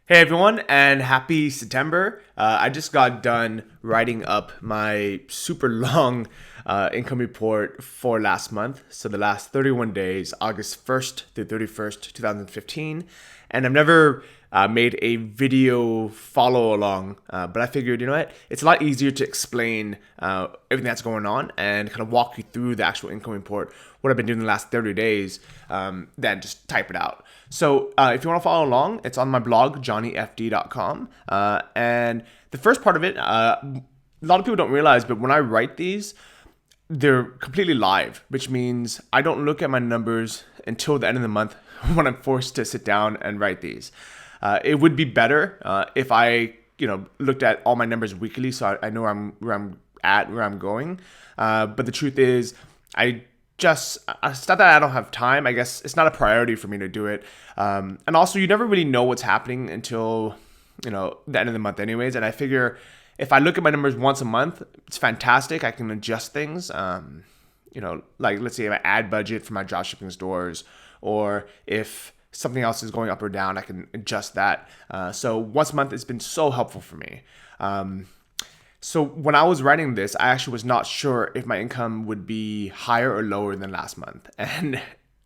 Hey everyone, and happy September. I just got done writing up my super long income report for last month. So the last 31 days, August 1st through 31st, 2015. And I've never made a video follow along, but I figured, you know what, it's a lot easier to explain everything that's going on and kind of walk you through the actual income report, what I've been doing the last 30 days, than just type it out. So if you want to follow along, it's on my blog, johnnyfd.com. And the first part of it, a lot of people don't realize, but when I write these, they're completely live, which means I don't look at my numbers until the end of the month when I'm forced to sit down and write these. It would be better if I, looked at all my numbers weekly, so I know where I'm at, where I'm going. But the truth is, it's not that I don't have time. I guess it's not a priority for me to do it. And also, you never really know what's happening until the end of the month, anyways. And I figure if I look at my numbers once a month, it's fantastic. I can adjust things. Like let's say my ad budget for my dropshipping stores, or if something else is going up or down, I can adjust that. So once a month, it's been so helpful for me. So when I was writing this, I actually was not sure if my income would be higher or lower than last month. And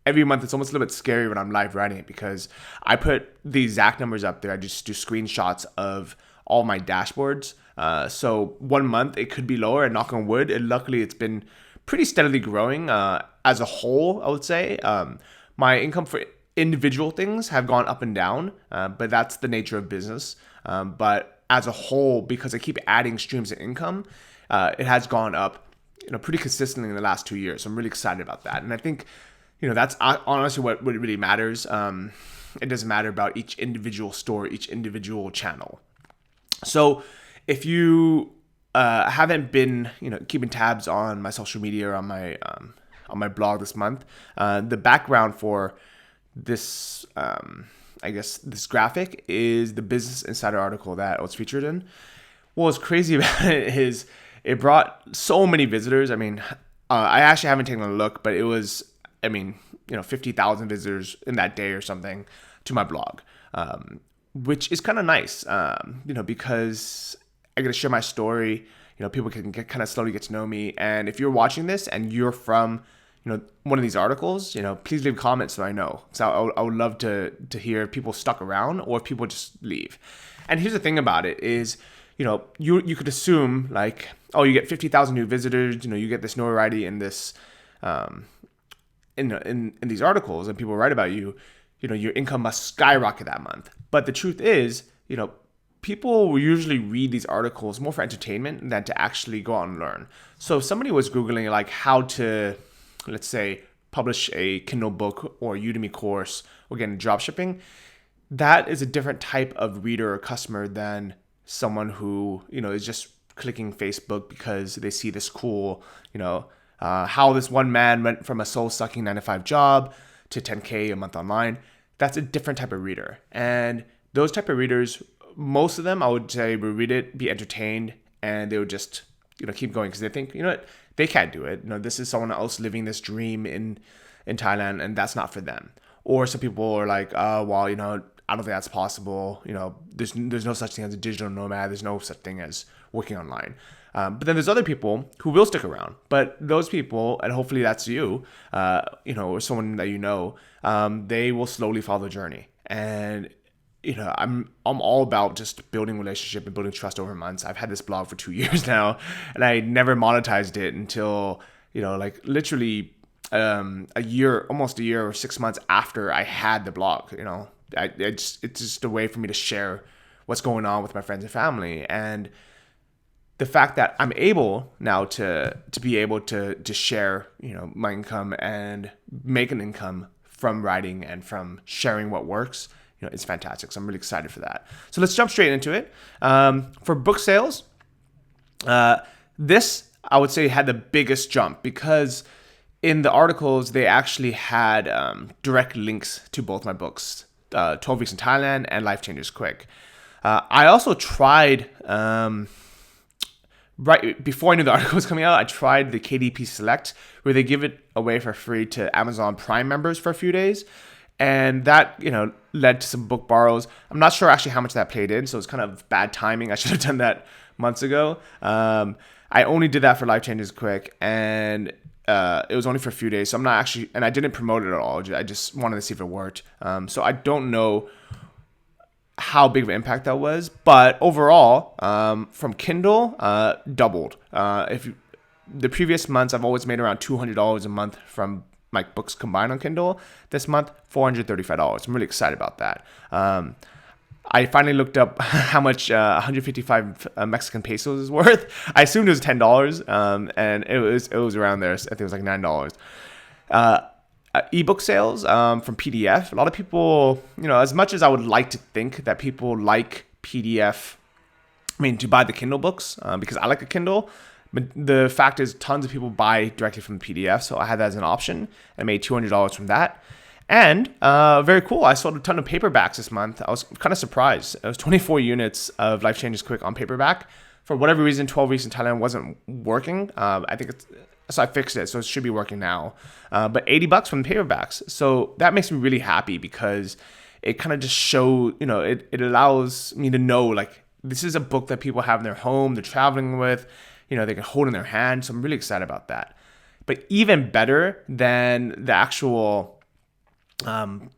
every month it's almost a little bit scary when I'm live writing it, because I put the exact numbers up there. I just do screenshots of all my dashboards. So one month it could be lower, and knock on wood, and luckily it's been pretty steadily growing as a whole, I would say. My income for individual things have gone up and down, but that's the nature of business. But as a whole, because I keep adding streams of income, it has gone up, pretty consistently in the last 2 years. So I'm really excited about that. And I think, that's honestly what really matters. It doesn't matter about each individual store, each individual channel. So if you haven't been, keeping tabs on my social media or on my blog this month, the background for this this graphic is the Business Insider article that I was featured in. What's crazy about it is it brought so many visitors. I mean, I actually haven't taken a look, but it was, 50,000 visitors in that day or something to my blog, which is kind of nice, because I get to share my story. People can kind of slowly get to know me. And if you're watching this and you're from one of these articles, please leave comments so I know. So I would love to hear if people stuck around or if people just leave. And here's the thing about it is, you could assume like, oh, you get 50,000 new visitors, you get this notoriety in this, in these articles, and people write about you, your income must skyrocket that month. But the truth is, people will usually read these articles more for entertainment than to actually go out and learn. So if somebody was Googling like how to, let's say, publish a Kindle book or Udemy course or get into dropshipping, that is a different type of reader or customer than someone who, is just clicking Facebook because they see this cool, how this one man went from a soul-sucking 9-to-5 job to 10K a month online. That's a different type of reader. And those type of readers, most of them, I would say, would read it, be entertained, and they would just, keep going because they think, what, they can't do it. This is someone else living this dream in Thailand, and that's not for them. Or some people are like, well, I don't think that's possible. There's no such thing as a digital nomad. There's no such thing as working online. But then there's other people who will stick around. But those people, and hopefully that's you, or someone that they will slowly follow the journey. And I'm all about just building relationship and building trust over months. I've had this blog for 2 years now, and I never monetized it until literally almost a year or 6 months after I had the blog. It's just a way for me to share what's going on with my friends and family, and the fact that I'm able now to be able to share my income and make an income from writing and from sharing what works. It's fantastic. So I'm really excited for that. So let's jump straight into it. For book sales, this, I would say, had the biggest jump because in the articles, they actually had direct links to both my books, 12 Weeks in Thailand and Life Changes Quick. I also tried, right before I knew the article was coming out, I tried the KDP Select, where they give it away for free to Amazon Prime members for a few days. And that, led to some book borrows. I'm not sure actually how much that played in, so it's kind of bad timing. I should have done that months ago. I only did that for Life Changes Quick, and it was only for a few days. So I'm not actually, and I didn't promote it at all. I just wanted to see if it worked. So I don't know how big of an impact that was, but overall, from Kindle, doubled. The previous months, I've always made around $200 a month from my books combined on Kindle. This month, $435. I'm really excited about that. I finally looked up how much 155 Mexican pesos is worth. I assumed it was $10, and it was around there. I think it was like $9. Ebook sales from PDF. A lot of people, as much as I would like to think that people like PDF, to buy the Kindle books, because I like a Kindle. But the fact is, tons of people buy directly from the PDF, so I had that as an option. I made $200 from that. And very cool, I sold a ton of paperbacks this month. I was kind of surprised. It was 24 units of Life Changes Quick on paperback. For whatever reason, 12 weeks in Thailand wasn't working. I think so I fixed it, so it should be working now. But $80 from the paperbacks. So that makes me really happy because it kind of just shows, it allows me to know, like, this is a book that people have in their home, they're traveling with, they can hold in their hand. So I'm really excited about that. But even better than the actual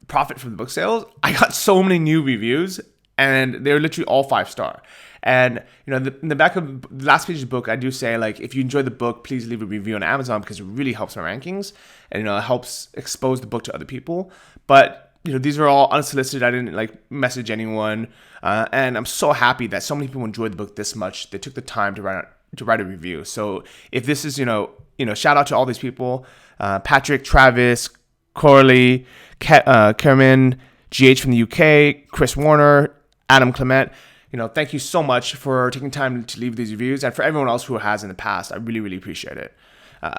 profit from the book sales, I got so many new reviews, and they're literally all 5-star. And in the back of the last page of the book, I do say, like, if you enjoy the book, please leave a review on Amazon because it really helps my rankings, and it helps expose the book to other people. But these are all unsolicited. I didn't message anyone, and I'm so happy that so many people enjoyed the book this much. They took the time to write a review. So if this is shout out to all these people: Patrick, Travis, Corley, Kerman, GH from the UK, Chris Warner, Adam Clement. Thank you so much for taking time to leave these reviews, and for everyone else who has in the past. I really, really appreciate it.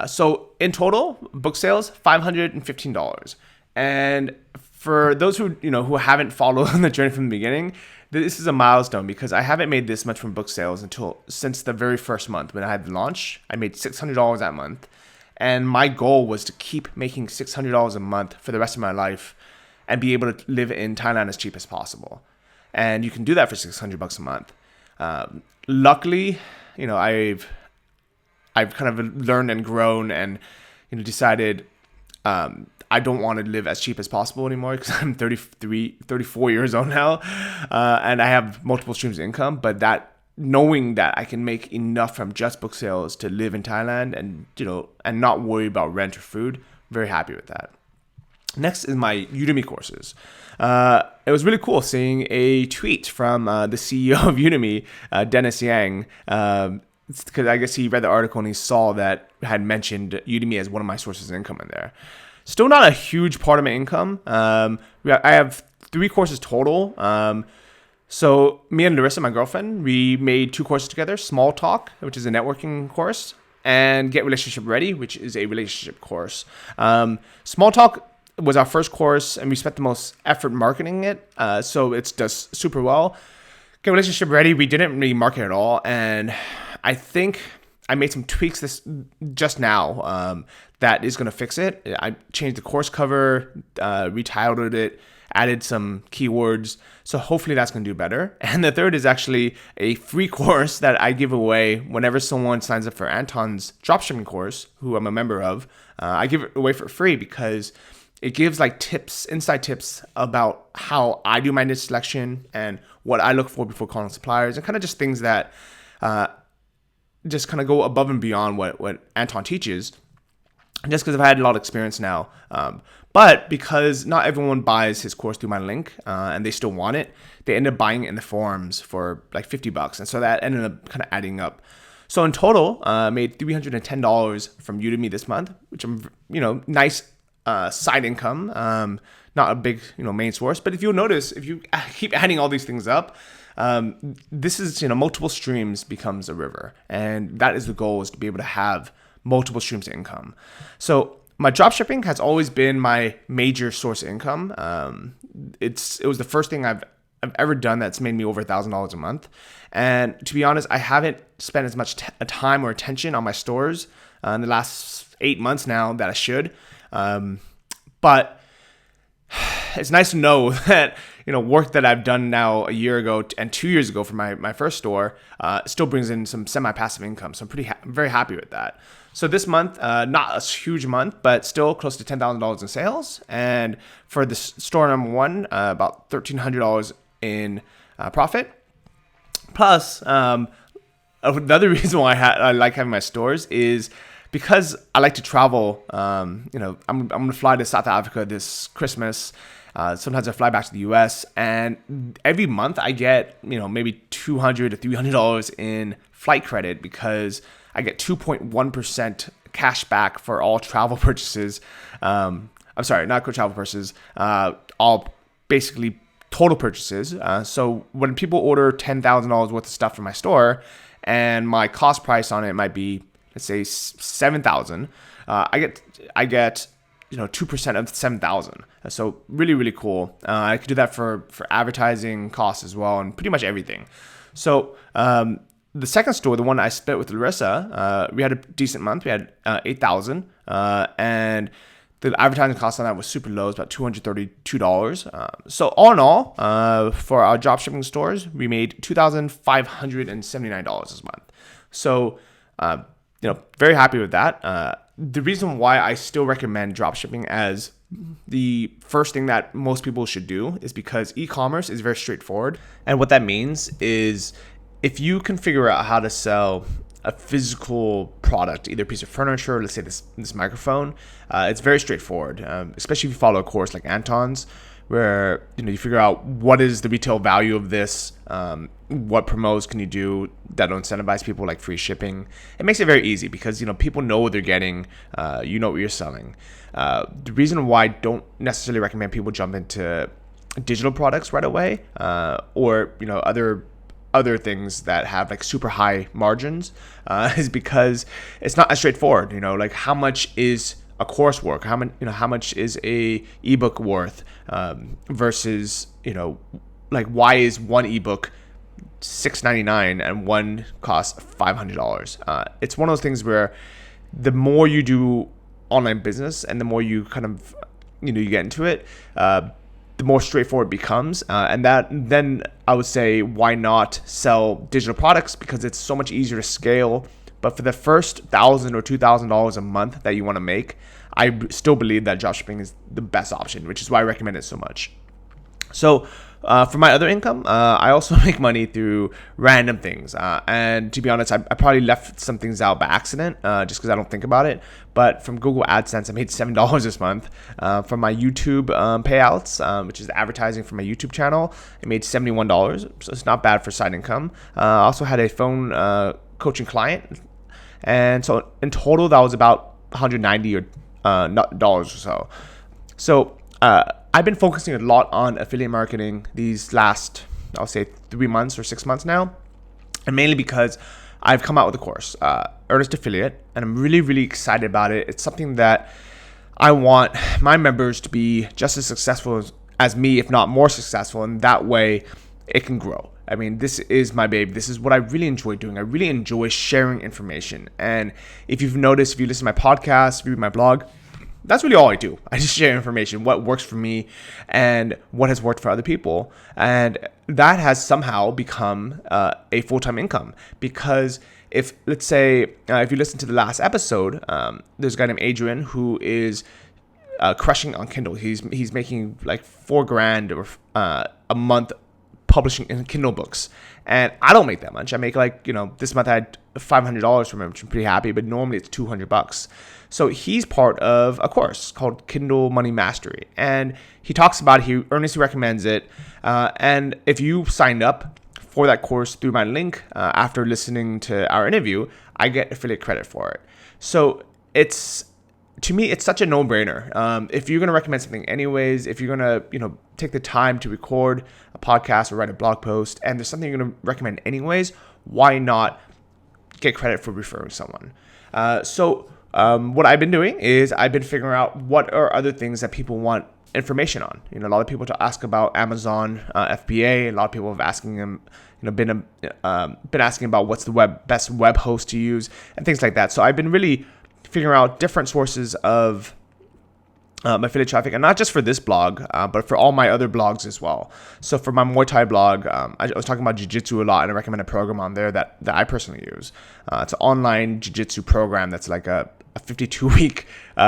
So in total, book sales, $515. And for those who haven't followed the journey from the beginning, this is a milestone because I haven't made this much from book sales since the very first month when I had the launch. I made $600 that month. And my goal was to keep making $600 a month for the rest of my life and be able to live in Thailand as cheap as possible. And you can do that for $600 a month. Luckily, I've kind of learned and grown and decided I don't want to live as cheap as possible anymore because I'm 34 years old now, and I have multiple streams of income. But knowing that I can make enough from just book sales to live in Thailand and not worry about rent or food, very happy with that. Next is my Udemy courses. It was really cool seeing a tweet from the CEO of Udemy, Dennis Yang, because I guess he read the article and he saw that I had mentioned Udemy as one of my sources of income in there. Still not a huge part of my income. I have 3 courses total. So me and Larissa, my girlfriend, we made 2 courses together: Small Talk, which is a networking course, and Get Relationship Ready, which is a relationship course. Small Talk was our first course, and we spent the most effort marketing it, so it does super well. Get Relationship Ready, we didn't really market at all, and I think I made some tweaks this just now that is going to fix it. I changed the course cover, retitled it, added some keywords, so hopefully that's going to do better. And the third is actually a free course that I give away whenever someone signs up for Anton's dropshipping course, who I'm a member of. I give it away for free because it gives tips, inside tips about how I do my niche selection and what I look for before calling suppliers, and kind of just things that just kind of go above and beyond what Anton teaches, just because I've had a lot of experience now. But because not everyone buys his course through my link and they still want it, they end up buying it in the forums for $50. And so that ended up kind of adding up. So in total, I made $310 from Udemy this month, which I'm, nice side income, not a big, main source. But if you'll notice, if you keep adding all these things up, this is, multiple streams becomes a river. And that is the goal, is to be able to have multiple streams of income. So my dropshipping has always been my major source of income. It was the first thing I've ever done that's made me over $1,000 a month. And to be honest, I haven't spent as much time or attention on my stores in the last 8 months now that I should. But it's nice to know that, work that I've done now a year ago and 2 years ago for my first store still brings in some semi-passive income. So I'm very happy with that. So this month, not a huge month, but still close to $10,000 in sales. And for the store number one, about $1,300 in profit. Plus, another reason why I like having my stores is because I like to travel. I'm going to fly to South Africa this Christmas. Sometimes I fly back to the US, and every month I get, maybe $200 to $300 in flight credit because I get 2.1% cash back for all travel purchases. I'm sorry, not travel purchases, all basically total purchases. So when people order $10,000 worth of stuff from my store and my cost price on it might be, let's say $7,000, I get 2% of 7,000. So really, really cool. I could do that for advertising costs as well and pretty much everything. So the second store, the one I split with Larissa, we had a decent month. We had 8,000, and the advertising cost on that was super low. It's about $232. So all in all, for our dropshipping stores, we made $2,579 this month. So very happy with that. The reason why I still recommend dropshipping as the first thing that most people should do is because e-commerce is very straightforward. And what that means is if you can figure out how to sell a physical product, either a piece of furniture, let's say this microphone, it's very straightforward, especially if you follow a course like Anton's, where you figure out what is the retail value of this, what promos can you do that'll incentivize people, like free shipping. It makes it very easy because people know what they're getting, what you're selling. The reason why I don't necessarily recommend people jump into digital products right away, or other things that have like super high margins, is because it's not as straightforward. Like how much is a coursework? How much is a ebook worth, versus like why is one ebook $6.99 and one costs $500? It's one of those things where the more you do online business and the more you kind of you get into it, the more straightforward it becomes, and then I would say why not sell digital products, because it's so much easier to scale. But for the first $1,000 or $2,000 a month that you want to make, I still believe that dropshipping is the best option, which is why I recommend it so much. So for my other income, I also make money through random things. And to be honest, I probably left some things out by accident, just because I don't think about it. But from Google AdSense, I made $7 this month. From my YouTube payouts, which is the advertising for my YouTube channel, I made $71. So it's not bad for side income. I also had a phone coaching client. And so in total, that was about $190 or so. So I've been focusing a lot on affiliate marketing these last, I'll say 3 months or 6 months now. And mainly because I've come out with a course, Earnest Affiliate, and I'm really, really excited about it. It's something that I want my members to be just as successful as me, if not more successful. And that way it can grow. I mean, this is my baby. This is what I really enjoy doing. I really enjoy sharing information. And if you've noticed, if you listen to my podcast, if you read my blog, that's really all I do. I just share information, what works for me and what has worked for other people. And that has somehow become a full-time income, because if, let's say, if you listen to the last episode, there's a guy named Adrian who is crushing on Kindle. He's making like $4,000 or a month publishing in Kindle books. And I don't make that much. I make like, this month I had $500 from him, which I'm pretty happy, but normally it's $200. So he's part of a course called Kindle Money Mastery. And he talks about it, he earnestly recommends it. And if you signed up for that course through my link after listening to our interview, I get affiliate credit for it. So to me, it's such a no-brainer. If you're going to recommend something anyways, if you're going to, take the time to record a podcast or write a blog post, and there's something you're going to recommend anyways, why not get credit for referring someone? So what I've been doing is I've been figuring out what are other things that people want information on. A lot of people ask about Amazon FBA. A lot of people have asking them, been asking about what's the best web host to use and things like that. So I've been really figuring out different sources of affiliate traffic, and not just for this blog, but for all my other blogs as well. So for my Muay Thai blog, I was talking about jiu-jitsu a lot, and I recommend a program on there that I personally use. It's an online jiu-jitsu program that's like a 52-week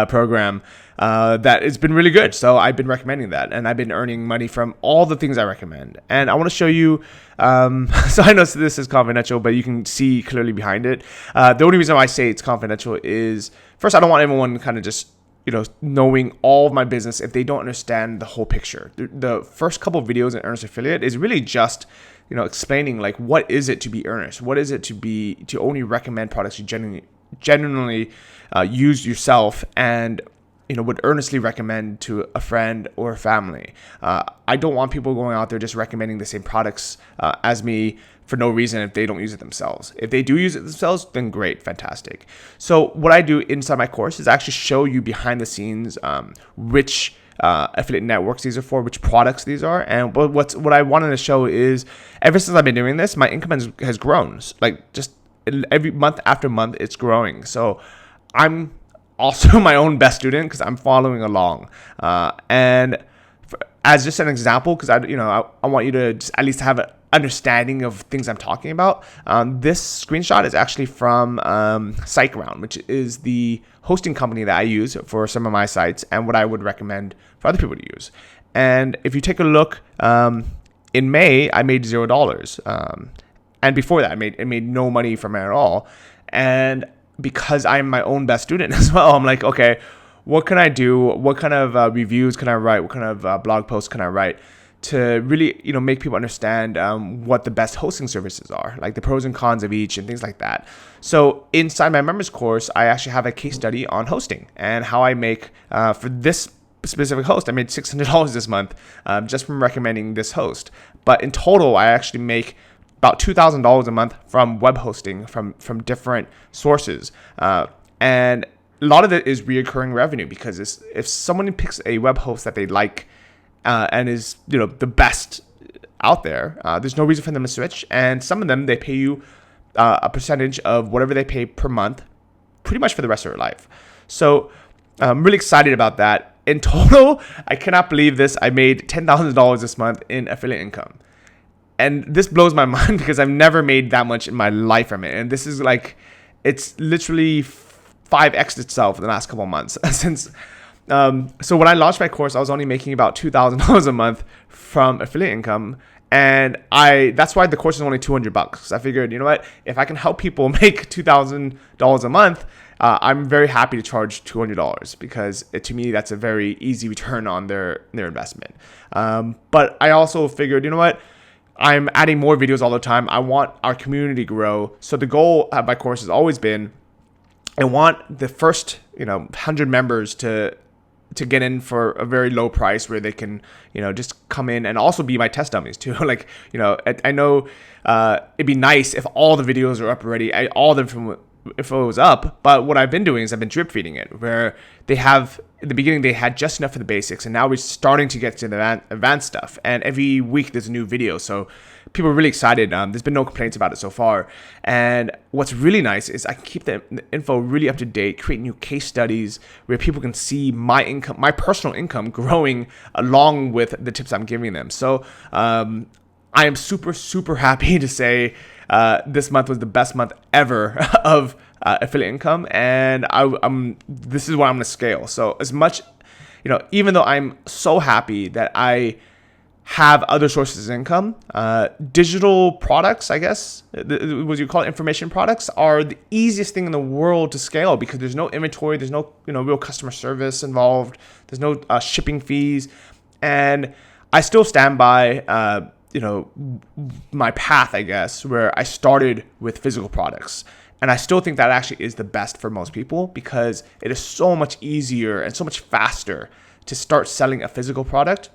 program that has been really good. So I've been recommending that, and I've been earning money from all the things I recommend. And I want to show you, so I know this is confidential, but you can see clearly behind it. The only reason why I say it's confidential is, first, I don't want everyone kind of just knowing all of my business if they don't understand the whole picture. The first couple of videos in Earnest Affiliate is really just, explaining like what is it to be earnest, what is it to only recommend products you genuinely use yourself and would earnestly recommend to a friend or a family. I don't want people going out there just recommending the same products as me for no reason if they don't use it themselves. If they do use it themselves, then great, fantastic. So what I do inside my course is actually show you behind the scenes which affiliate networks these are for, which products these are. And what I wanted to show is, ever since I've been doing this, my income has grown. Like just every month after month, it's growing. So I'm also my own best student because I'm following along. As just an example, because I want you to just at least have an understanding of things I'm talking about. This screenshot is actually from SiteGround, which is the hosting company that I use for some of my sites and what I would recommend for other people to use. And if you take a look, in May, I made $0. And before that, I made no money from it at all. And because I'm my own best student as well, I'm like, okay, what can I do? What kind of reviews can I write? What kind of blog posts can I write to really, make people understand what the best hosting services are, like the pros and cons of each and things like that. So inside my members course, I actually have a case study on hosting and how I make, for this specific host, I made $600 this month just from recommending this host. But in total, I actually make about $2,000 a month from web hosting from different sources. And a lot of it is reoccurring revenue because if someone picks a web host that they like and is the best out there, there's no reason for them to switch. And some of them, they pay you a percentage of whatever they pay per month, pretty much for the rest of their life. So I'm really excited about that. In total, I cannot believe this. I made $10,000 this month in affiliate income. And this blows my mind because I've never made that much in my life from it. And this is like, it's literally 5x itself in the last couple of months since. So when I launched my course, I was only making about $2,000 a month from affiliate income. And that's why the course is only $200. I figured, what, if I can help people make $2,000 a month, I'm very happy to charge $200 because to me, that's a very easy return on their investment. But I also figured, what, I'm adding more videos all the time. I want our community to grow. So the goal of my course has always been, I want the first, 100 members to get in for a very low price where they can, just come in and also be my test dummies too. Like, I know it'd be nice if all the videos are up already, all the info was up. But what I've been doing is I've been drip feeding it, where they have, in the beginning, they had just enough for the basics. And now we're starting to get to the advanced stuff. And every week there's a new video. So people are really excited. There's been no complaints about it so far. And what's really nice is I can keep the info really up to date, create new case studies where people can see my income, my personal income growing along with the tips I'm giving them. So I am super, super happy to say this month was the best month ever of affiliate income. And this is what I'm going to scale. So as much, even though I'm so happy that I have other sources of income, digital products, I guess, what you call it, information products, are the easiest thing in the world to scale because there's no inventory, there's no real customer service involved, there's no shipping fees, and I still stand by my path, I guess, where I started with physical products. And I still think that actually is the best for most people because it is so much easier and so much faster to start selling a physical product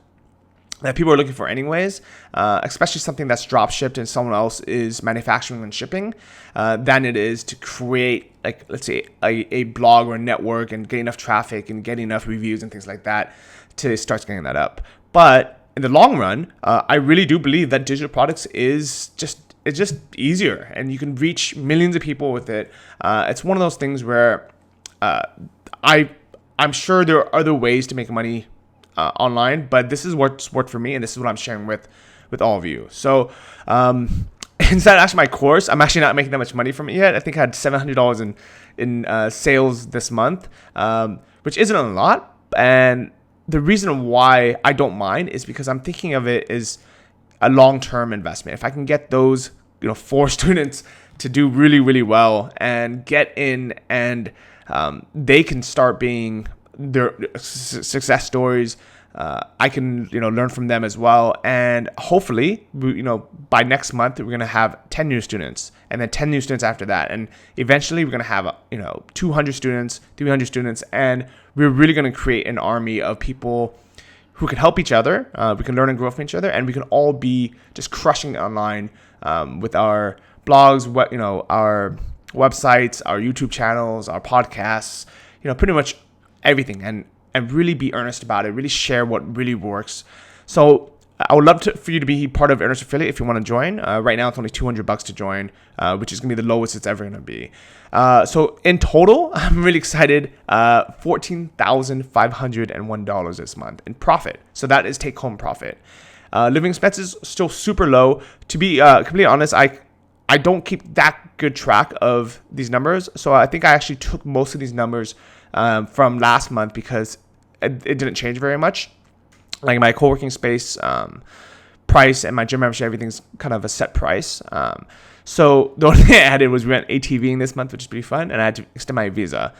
that people are looking for anyways, especially something that's drop shipped and someone else is manufacturing and shipping, than it is to create, like, let's say a blog or a network and get enough traffic and get enough reviews and things like that to start scaling that up. But in the long run, I really do believe that digital products it's just easier and you can reach millions of people with it. It's one of those things where I I'm sure there are other ways to make money online, but this is what's worked for me, and this is what I'm sharing with all of you. So inside actually my course, I'm actually not making that much money from it yet. I think I had $700 in sales this month, which isn't a lot. And the reason why I don't mind is because I'm thinking of it as a long-term investment. If I can get those 4 students to do really, really well and get in, and they can start being their success stories, I can learn from them as well, and hopefully by next month we're gonna have 10 new students, and then 10 new students after that, and eventually we're gonna have 200 students, 300 students, and we're really gonna create an army of people who can help each other. We can learn and grow from each other, and we can all be just crushing it online with our blogs, our websites, our YouTube channels, our podcasts, pretty much everything, and really be earnest about it, really share what really works. So I would love for you to be part of Earnest Affiliate if you want to join. Right now it's only $200 to join, which is going to be the lowest it's ever going to be. So in total, I'm really excited. $14,501 this month in profit. So that is take-home profit. Living expenses still super low. To be completely honest, I don't keep that good track of these numbers. So I think I actually took most of these numbers from last month because it didn't change very much. Like my co-working space price and my gym membership, everything's kind of a set price. So the only thing I added was we went ATVing this month, which is pretty fun, and I had to extend my visa.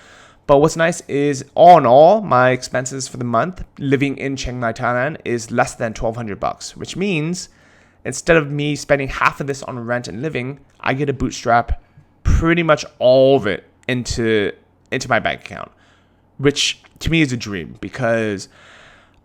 But what's nice is, all in all, my expenses for the month living in Chiang Mai, Thailand, is less than $1,200, which means instead of me spending half of this on rent and living, I get to bootstrap pretty much all of it into my bank account, which to me is a dream, because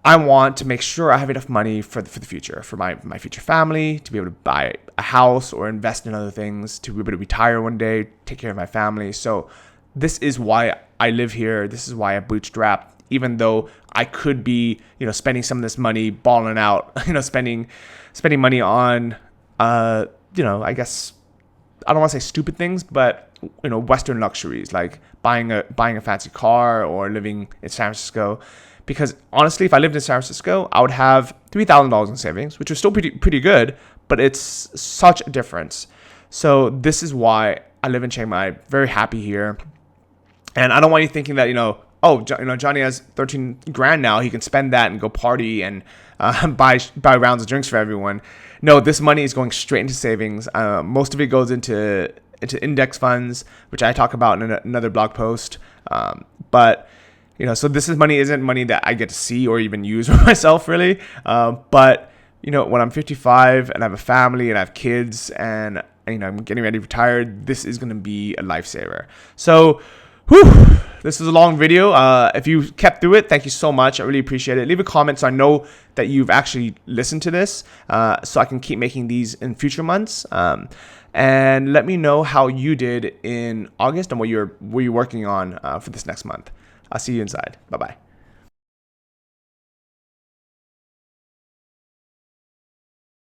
I want to make sure I have enough money for the future, for my future family, to be able to buy a house or invest in other things, to be able to retire one day, take care of my family. So this is why I live here. This is why I bootstrap, even though I could be, spending some of this money balling out, spending money on, I guess, I don't want to say stupid things, but Western luxuries, like buying a fancy car or living in San Francisco. Because honestly, if I lived in San Francisco, I would have $3,000 in savings, which was still pretty good, but it's such a difference. So this is why I live in Chiang Mai, very happy here. And I don't want you thinking that, Johnny has 13 grand now, he can spend that and go party and buy rounds of drinks for everyone. No, this money is going straight into savings. Most of it goes into index funds, which I talk about in another blog post. But so this money isn't money that I get to see or even use for myself, really. But when I'm 55 and I have a family and I have kids and I'm getting ready to retire, this is going to be a lifesaver. So, this is a long video. If you kept through it, thank you so much. I really appreciate it. Leave a comment so I know that you've actually listened to this, so I can keep making these in future months. And let me know how you did in August and what you're working on for this next month. I'll see you inside. Bye-bye.